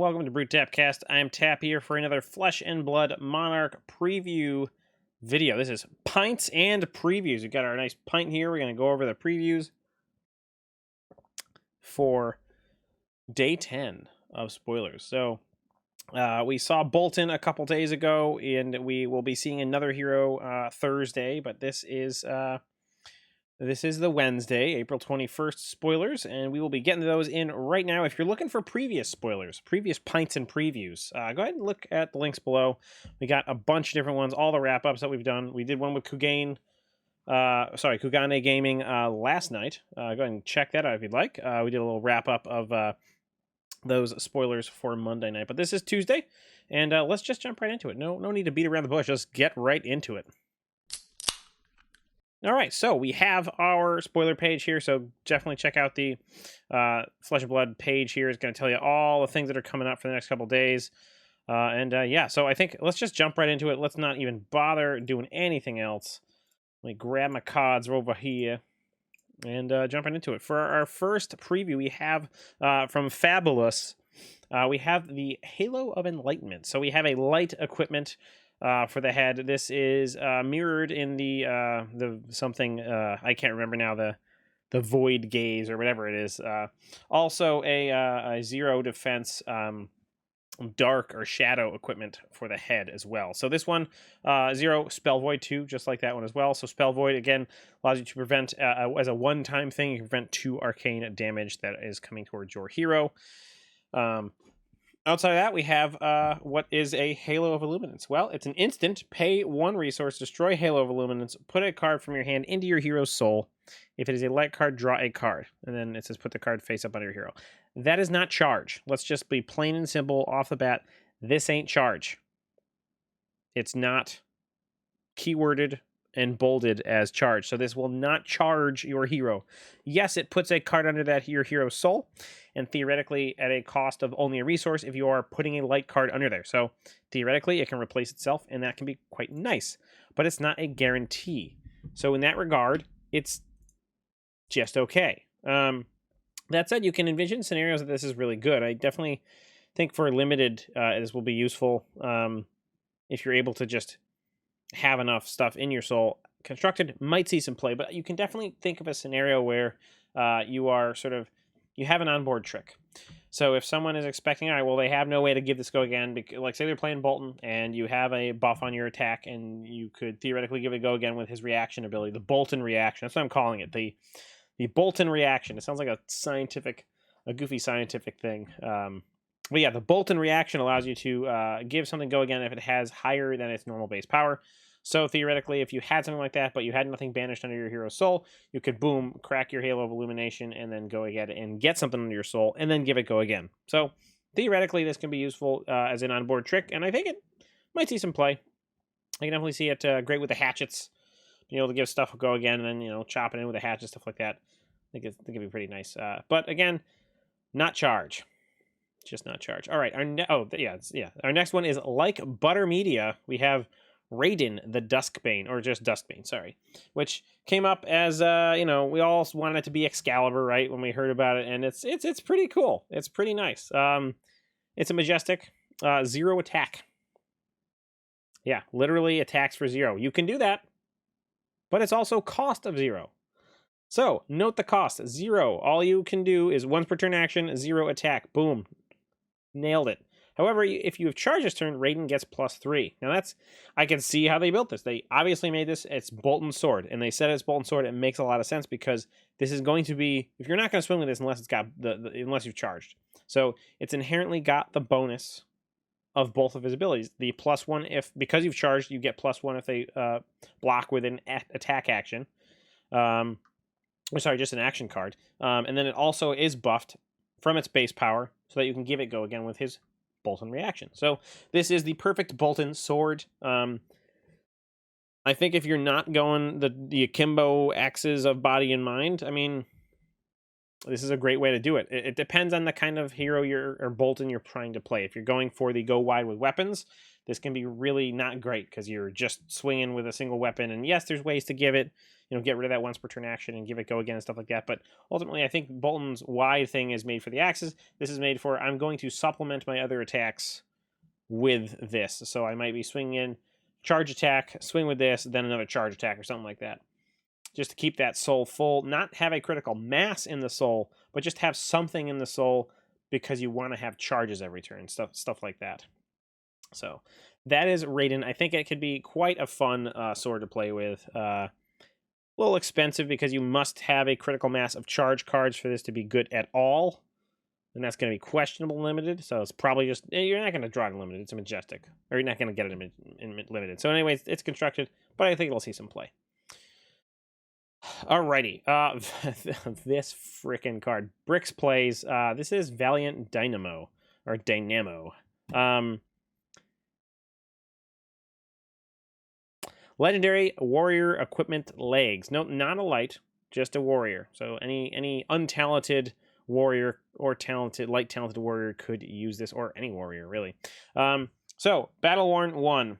welcome to Brew Tapcast. I am Tap here for another Flesh and Blood Monarch preview video. This is Pints and Previews. We've got our nice pint here. We're going to go over the previews for day 10 of Spoilers. So we saw Bolton a couple days ago, and we will be seeing another hero Thursday, but this is the Wednesday, April 21st spoilers, and we will be getting those in right now. If you're looking for previous spoilers, previous Pints and Previews, go ahead and look at the links below. We got a bunch of different ones, all the wrap-ups that we've done. We did one with Kugane Gaming last night. Go ahead and check that out if you'd like. We did a little wrap-up of those spoilers for Monday night. But this is Tuesday, and let's just jump right into it. No need to beat around the bush. Just get right into it. All right, so we have our spoiler page here, so definitely check out the Flesh and Blood page here. It's going to tell you all the things that are coming up for the next couple days. Yeah, so I think let's just jump right into it. Let's not even bother doing anything else. Let me grab my cards over here and jump right into it. For our first preview, we have from Fabulous, we have the Halo of Enlightenment. So we have a light equipment for the head. This is mirrored in the something I can't remember now, the void gaze or whatever it is. Also a zero defense dark or shadow equipment for the head as well. So this one, zero spell void 2, just like that one as well. So spell void again allows you to prevent as a one-time thing. You can prevent 2 arcane damage that is coming towards your hero. Outside of that, we have what is a Halo of Illuminance. Well, it's an instant, pay 1 resource, destroy Halo of Illuminance, put a card from your hand into your hero's soul. If it is a light card, draw a card. And then it says put the card face up on your hero. That is not charge. Let's just be plain and simple off the bat. This ain't charge. It's not keyworded and bolded as charge. So this will not charge your hero. Yes, it puts a card under your hero's soul, and theoretically at a cost of only a resource if you are putting a light card under there. So theoretically it can replace itself, and that can be quite nice, but it's not a guarantee. So in that regard, it's just okay. That said, you can envision scenarios that this is really good. I definitely think for limited, this will be useful if you're able to just have enough stuff in your soul. Constructed might see some play, but you can definitely think of a scenario where you are you have an onboard trick. So if someone is expecting, all right, well, they have no way to give this go again, like say they're playing Bolton and you have a buff on your attack and you could theoretically give it a go again with his reaction ability, the Bolton reaction. That's what I'm calling it, the Bolton reaction. It sounds like a goofy scientific thing. But yeah, the Bolton reaction allows you to give something go again if it has higher than its normal base power. So theoretically, if you had something like that, but you had nothing banished under your hero's soul, you could, boom, crack your Halo of Illumination and then go ahead and get something under your soul and then give it go again. So theoretically, this can be useful as an onboard trick, and I think it might see some play. I can definitely see it great with the hatchets, being able to give stuff a go again and then, chop it in with a hatchet, stuff like that. I think it'd be pretty nice. But again, not charge. Just not charge. All right. Our next one is Like Butter Media. We have Raiden the Duskbane, or just Duskbane, sorry, which came up as we all wanted it to be Excalibur, right, when we heard about it, and it's pretty cool. It's pretty nice. It's a majestic 0 attack. Yeah, literally attacks for 0. You can do that, but it's also cost of 0. So note the cost, 0. All you can do is once per turn action, 0 attack. Boom. Nailed it. However, if you have charged this turn, Raiden gets +3. Now I can see how they built this. They obviously made this, it's Bolton Sword, and they said it's Bolton Sword. It makes a lot of sense because this is going to be, if you're not going to swing with this unless it's got unless you've charged. So it's inherently got the bonus of both of his abilities. The +1 because you've charged, you get +1 if they block with an attack action. Just an action card. And then it also is buffed from its base power so that you can give it go again with his Bolton reaction. So this is the perfect Bolton sword. I think if you're not going the akimbo axes of body and mind, I mean, this is a great way to do it. It depends on the kind of hero or Bolton you're trying to play. If you're going for the go wide with weapons, this can be really not great because you're just swinging with a single weapon. And yes, there's ways to give it, get rid of that once per turn action and give it go again and stuff like that. But ultimately, I think Bolton's wide thing is made for the axes. This is made for, I'm going to supplement my other attacks with this. So I might be swinging in, charge attack, swing with this, then another charge attack or something like that. Just to keep that soul full, not have a critical mass in the soul, but just have something in the soul because you want to have charges every turn, stuff like that. So that is Raiden. I think it could be quite a fun sword to play with. A little expensive because you must have a critical mass of charge cards for this to be good at all. And that's going to be questionable limited. So it's probably just, you're not going to draw it in limited. It's a majestic. Or you're not going to get it in limited. So anyways, it's constructed, but I think it'll see some play. Alrighty. This freaking card. Bricks plays. This is Valiant Dynamo. Or Dynamo. Legendary warrior equipment legs. No, not a light, just a warrior. So any untalented warrior or light talented warrior could use this, or any warrior really. So battle worn 1,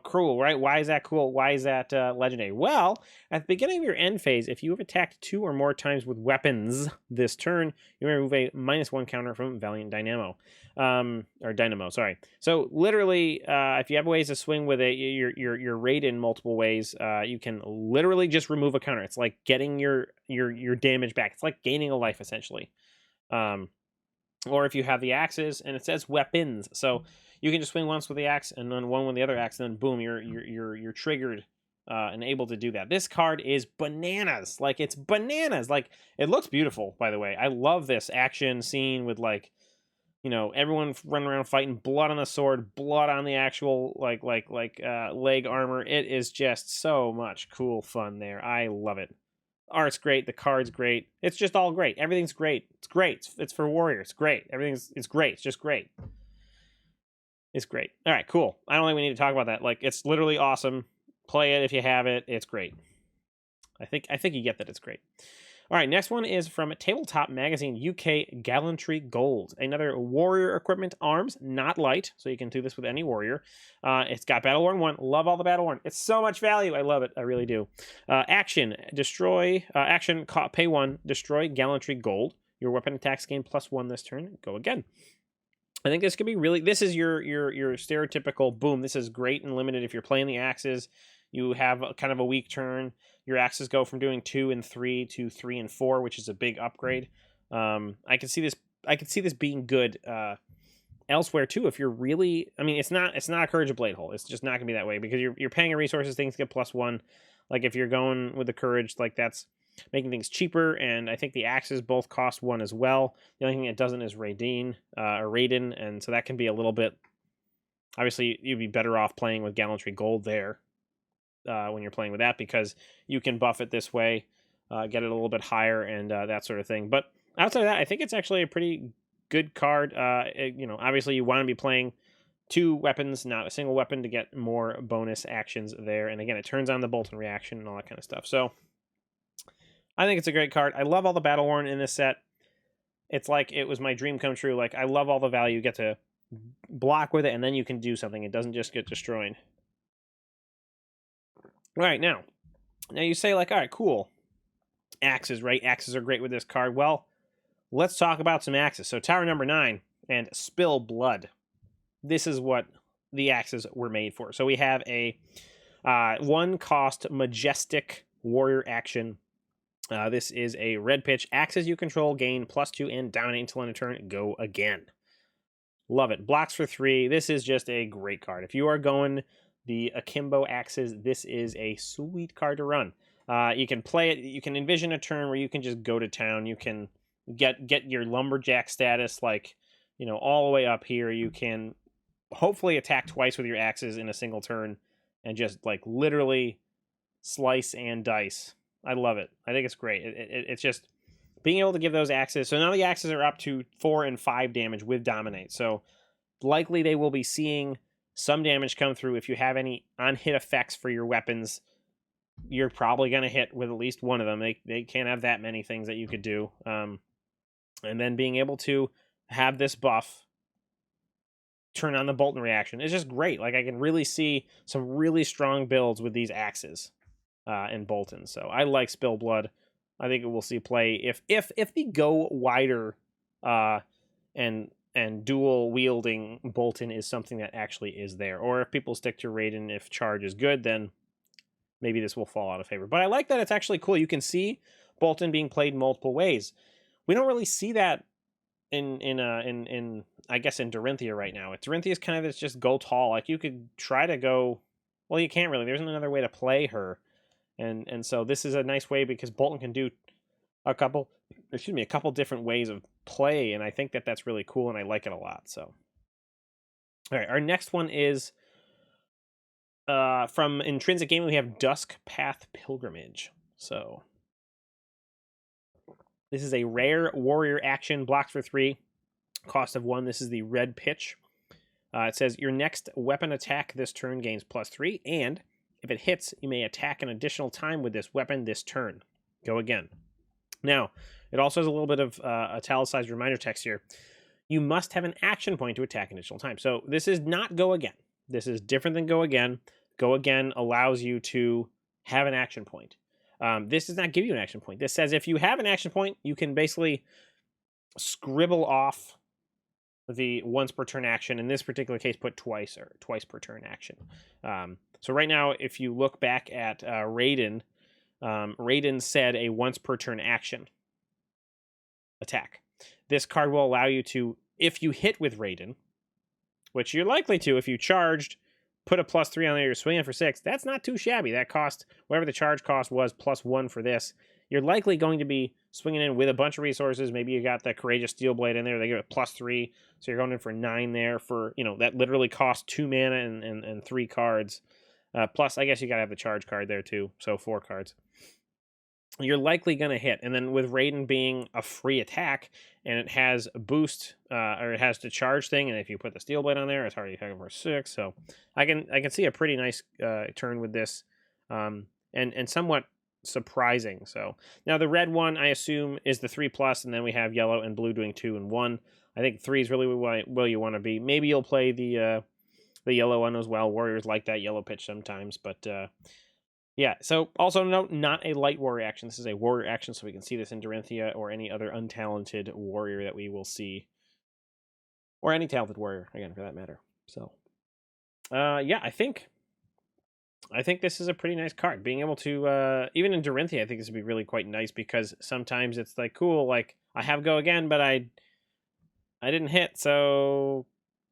cool, right? Why is that cool? Why is that legendary? Well, at the beginning of your end phase, if you have attacked 2 or more times with weapons this turn, you may remove a -1 counter from Valiant Dynamo. Or Dynamo, sorry. So literally, if you have ways to swing with your Raiden multiple ways, you can literally just remove a counter. It's like getting your damage back. It's like gaining a life essentially. Or if you have the axes, and it says weapons, so you can just swing once with the axe and then one with the other axe, and then boom, you're triggered and able to do that. This card is bananas. Like, it's bananas. Like, it looks beautiful, by the way. I love this action scene with, like, everyone running around fighting, blood on the sword, blood on the actual leg armor. It is just so much cool fun there. I love it. Art's great. The card's great. It's just all great. Everything's great. It's great. It's for warriors. It's great. It's great. It's just great. It's great. All right, cool. I don't think we need to talk about that. Like, it's literally awesome. Play it if you have it. It's great. I think you get that it's great. All right, next one is from Tabletop Magazine UK Gallantry Gold. Another warrior equipment arms, not light, so you can do this with any warrior. It's got Battle Worn 1. Love all the Battle Worn. It's so much value. I love it. I really do. Action, destroy, pay 1, destroy Gallantry Gold. Your weapon attacks gain +1 this turn. Go again. I think this could be really, this is your stereotypical, boom, this is great and limited if you're playing the axes. You have kind of a weak turn. Your axes go from doing 2 and 3 to 3 and 4, which is a big upgrade. I can see this being good elsewhere too. If you're really, I mean, it's not a Courage of Blade Hole. It's just not gonna be that way because you're paying your resources. Things get +1. Like, if you're going with the Courage, like, that's making things cheaper, and I think the axes both cost 1 as well. The only thing it doesn't is Raiden, and so that can be a little bit. Obviously, you'd be better off playing with Gallantry Gold there. When you're playing with that, because you can buff it this way, get it a little bit higher, and that sort of thing. But outside of that, I think it's actually a pretty good card. Obviously you want to be playing 2 weapons, not a single weapon, to get more bonus actions there. And again, it turns on the Bolton reaction and all that kind of stuff. So I think it's a great card. I love all the Battle Worn in this set. It's like it was my dream come true. Like, I love all the value. You get to block with it, and then you can do something. It doesn't just get destroyed. All right, now you say, like, all right, cool. Axes, right? Axes are great with this card. Well, let's talk about some axes. So Tower number 9 and Spill Blood. This is what the axes were made for. So we have a 1-cost majestic warrior action. This is a red pitch. Axes you control gain +2 and dominate until end of turn. Go again. Love it. Blocks for 3. This is just a great card. If you are going the Akimbo axes, this is a sweet card to run. You can play it. You can envision a turn where you can just go to town. You can get your lumberjack status, like, all the way up here. You can hopefully attack twice with your axes in a single turn and just, like, literally slice and dice. I love it. I think it's great. It's just being able to give those axes. So now the axes are up to 4 and 5 damage with Dominate. So likely they will be seeing some damage come through. If you have any on-hit effects for your weapons, you're probably going to hit with at least one of them. They can't have that many things that you could do. And then being able to have this buff turn on the Bolton reaction is just great. Like, I can really see some really strong builds with these axes. and Bolton. So I like Spill Blood. I think it will see play if the go wider and dual wielding Bolton is something that actually is there, or if people stick to Raiden if charge is good, then maybe this will fall out of favor. But I like that it's actually cool. You can see Bolton being played multiple ways. We don't really see that in I guess in Dorinthia right now. Dorinthia is kind of this just go tall. Like you could try to go, well, you can't really. There's another way to play her, and so this is a nice way because Bolton can do a couple different ways of play, and I think that that's really cool, and I like it a lot. So, all right, our next one is from Intrinsic Gaming. We have Dusk Path Pilgrimage. So this is a rare warrior action, blocks for 3, cost of 1. This is the red pitch. It says your next weapon attack this turn gains +3, and if it hits, you may attack an additional time with this weapon this turn. Go again. Now, it also has a little bit of italicized reminder text here. You must have an action point to attack an additional time. So this is not go again. This is different than go again. Go again allows you to have an action point. This does not give you an action point. This says if you have an action point, you can basically scribble off the once per turn action. In this particular case, put twice per turn action. So right now, if you look back at Raiden, Raiden said a once per turn action attack. This card will allow you to, if you hit with Raiden, which you're likely to if you charged, put a +3 on there, you're swinging for 6. That's not too shabby. That cost, whatever the charge cost was, +1 for this. You're likely going to be swinging in with a bunch of resources. Maybe you got the Courageous Steel Blade in there. They give it +3, so you're going in for 9 there for, that literally costs 2 mana and 3 cards. Plus, I guess you got to have the charge card there too, so 4 cards. You're likely going to hit. And then with Raiden being a free attack, and it has a boost, or it has the charge thing, and if you put the Steel Blade on there, it's already attacking for 6. So I can see a pretty nice turn with this, and somewhat surprising. So now the red one, I assume, is the 3+, and then we have yellow and blue doing 2 and 1. I think 3 is really where you want to be. Maybe you'll play the yellow one as well. Warriors like that yellow pitch sometimes, but yeah. So also note, not a light warrior action. This is a warrior action, so we can see this in Dorinthia or any other untalented warrior that we will see, or any talented warrior again for that matter. So yeah, I think this is a pretty nice card. Being able to even in Dorinthia, I think this would be really quite nice because sometimes it's like cool, like I have go again, but I didn't hit, so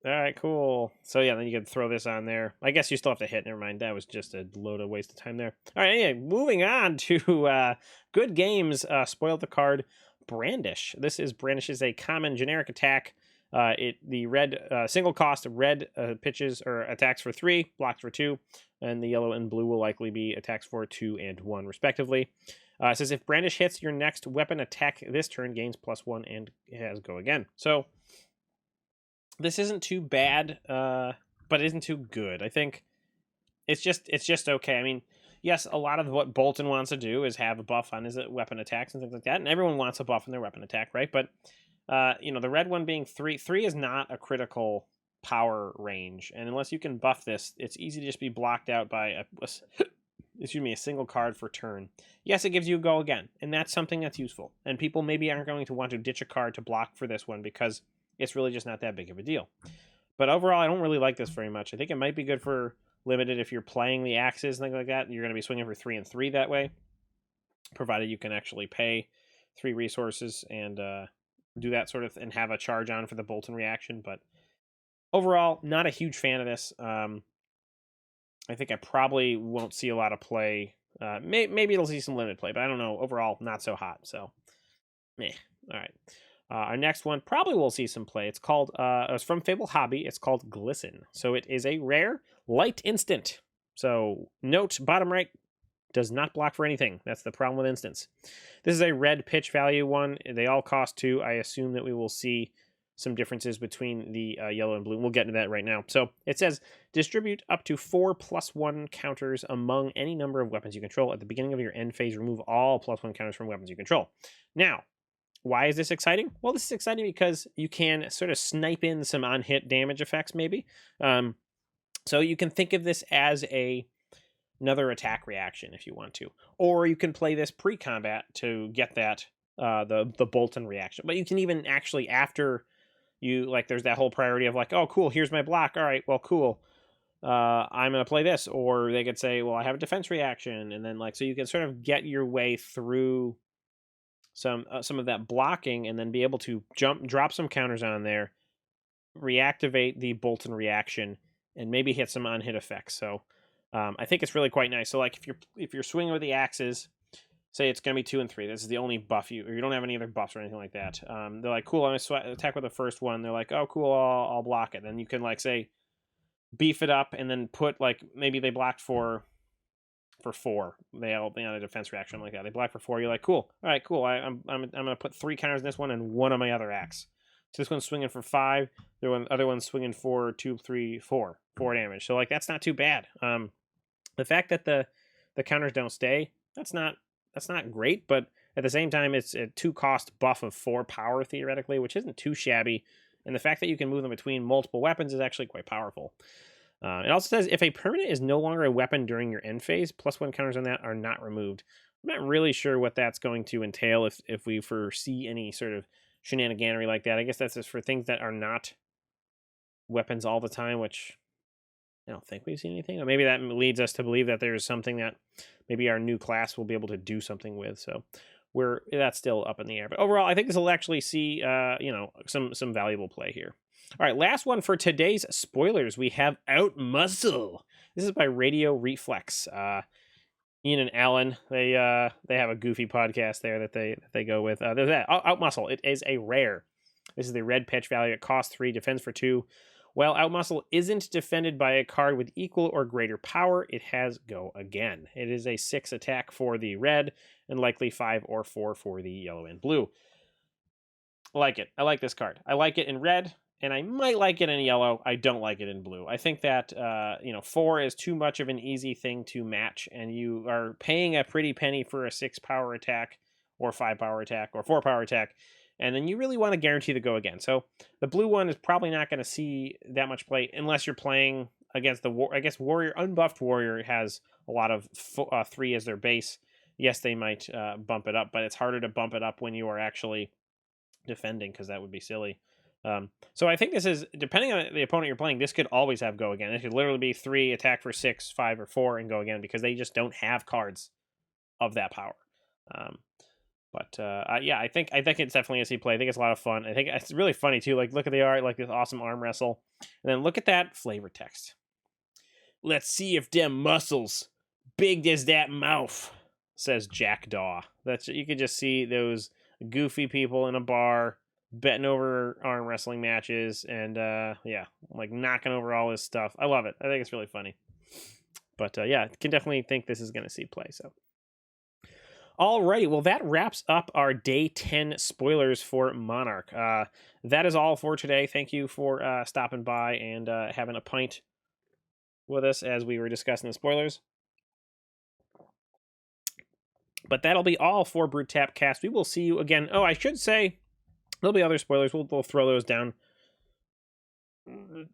all right, cool. So yeah, then you can throw this on there. I guess you still have to hit. Never mind. That was just a load of waste of time there. All right, anyway, moving on to Good Games. Spoiled the card Brandish. This is Brandish is a common generic attack. The red single cost of red pitches or attacks for 3, blocks for 2, and the yellow and blue will likely be attacks for 2 and 1 respectively. It says if Brandish hits, your next weapon attack this turn gains +1 and it has go again. So this isn't too bad, but it isn't too good. I think it's just okay. I mean, yes, a lot of what Bolton wants to do is have a buff on his weapon attacks and things like that, and everyone wants a buff on their weapon attack, right? But the red one being 3 is not a critical power range, and unless you can buff this, it's easy to just be blocked out by a single card for turn. Yes, it gives you a go again, and that's something that's useful. And people maybe aren't going to want to ditch a card to block for this one because it's really just not that big of a deal. But overall, I don't really like this very much. I think it might be good for limited if you're playing the axes and things like that. You're going to be swinging for 3 and 3 that way, provided you can actually pay 3 resources and do that sort of and have a charge on for the Bolton reaction. But overall, not a huge fan of this. I think I probably won't see a lot of play. Maybe it'll see some limited play, but I don't know. Overall, not so hot. So, meh. All right. Our next one probably will see some play. It's called, it's from Fable Hobby. It's called Glisten. So it is a rare light instant. So note, bottom right, does not block for anything. That's the problem with instants. This is a red pitch value one. They all cost 2. I assume that we will see some differences between the yellow and blue. We'll get into that right now. So it says, distribute up to 4 +1 counters among any number of weapons you control. At the beginning of your end phase, remove all +1 counters from weapons you control. Now, why is this exciting? Well, this is exciting because you can sort of snipe in some on-hit damage effects, maybe. So you can think of this as a another attack reaction if you want to. Or you can play this pre-combat to get that the Bolton reaction. But you can even actually, after you, like, there's that whole priority of like, oh, cool, here's my block. All right, well, cool. I'm going to play this. Or they could say, well, I have a defense reaction. And then, like, so you can sort of get your way through some of that blocking and then be able to drop some counters on there, reactivate the Bolton reaction, and maybe hit some on-hit effects. So I think it's really quite nice. So, like, if you're swinging with the axes, say it's going to be 2 and 3. This is the only buff or you don't have any other buffs or anything like that. They're like, cool, I'm going to attack with the first one. They're like, oh, cool, I'll block it. Then you can, like, say, beef it up and then put, like, maybe they blocked for 4. They all, a defense reaction like that. They block for 4. You're like, cool. All right, cool. I'm going to put 3 counters in this one and 1 on my other axe. So this one's swinging for 5. The other one's swinging for 2, 3, 4 damage. So, like, that's not too bad. The fact that the counters don't stay, that's not great, but at the same time, it's a 2-cost buff of 4 power theoretically, which isn't too shabby. And the fact that you can move them between multiple weapons is actually quite powerful. It also says if a permanent is no longer a weapon during your end phase, +1 counters on that are not removed. I'm not really sure what that's going to entail if we foresee any sort of shenaniganery like that. I guess that's just for things that are not weapons all the time, which I don't think we've seen anything. Or maybe that leads us to believe that there's something that maybe our new class will be able to do something with. So that's still up in the air. But overall, I think this will actually see some valuable play here. All right, last one for today's spoilers. We have Outmuscle. This is by Radio Reflex. Ian and Alan, they have a goofy podcast there that they go with. There's that Outmuscle. It is a rare. This is the red pitch value. It costs 3, defends for 2. While Outmuscle isn't defended by a card with equal or greater power, it has Go Again. It is a 6 attack for the red and likely 5 or 4 for the yellow and blue. I like it. I like this card. I like it in red, and I might like it in yellow. I don't like it in blue. I think that 4 is too much of an easy thing to match, and you are paying a pretty penny for a 6 power attack or 5 power attack or 4 power attack. And then you really want to guarantee the Go Again. So the blue one is probably not going to see that much play unless you're playing against Warrior. Unbuffed Warrior has a lot of 3 as their base. Yes, they might bump it up, but it's harder to bump it up when you are actually defending because that would be silly. So I think this is, depending on the opponent you're playing, this could always have Go Again. It could literally be 3, attack for 6, 5, or 4, and Go Again because they just don't have cards of that power. But I think it's definitely a C play. I think it's a lot of fun. I think it's really funny too. Like, look at the art, like this awesome arm wrestle, and then look at that flavor text. Let's see if them muscles big as that mouth, says Jackdaw. That's, you could just see those goofy people in a bar betting over arm wrestling matches, and like knocking over all this stuff. I love it. I think it's really funny. But I can definitely think this is going to see play. So. Alrighty, well, that wraps up our Day 10 spoilers for Monarch. That is all for today. Thank you for stopping by and having a pint with us as we were discussing the spoilers. But that'll be all for Brew Tap Cast. We will see you again. Oh, I should say, there'll be other spoilers. We'll throw those down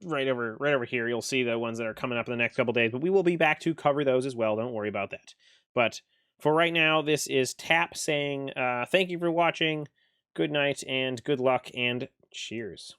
right over here. You'll see the ones that are coming up in the next couple days, but we will be back to cover those as well. Don't worry about that. But for right now, this is Tap saying thank you for watching, good night, and good luck, and cheers.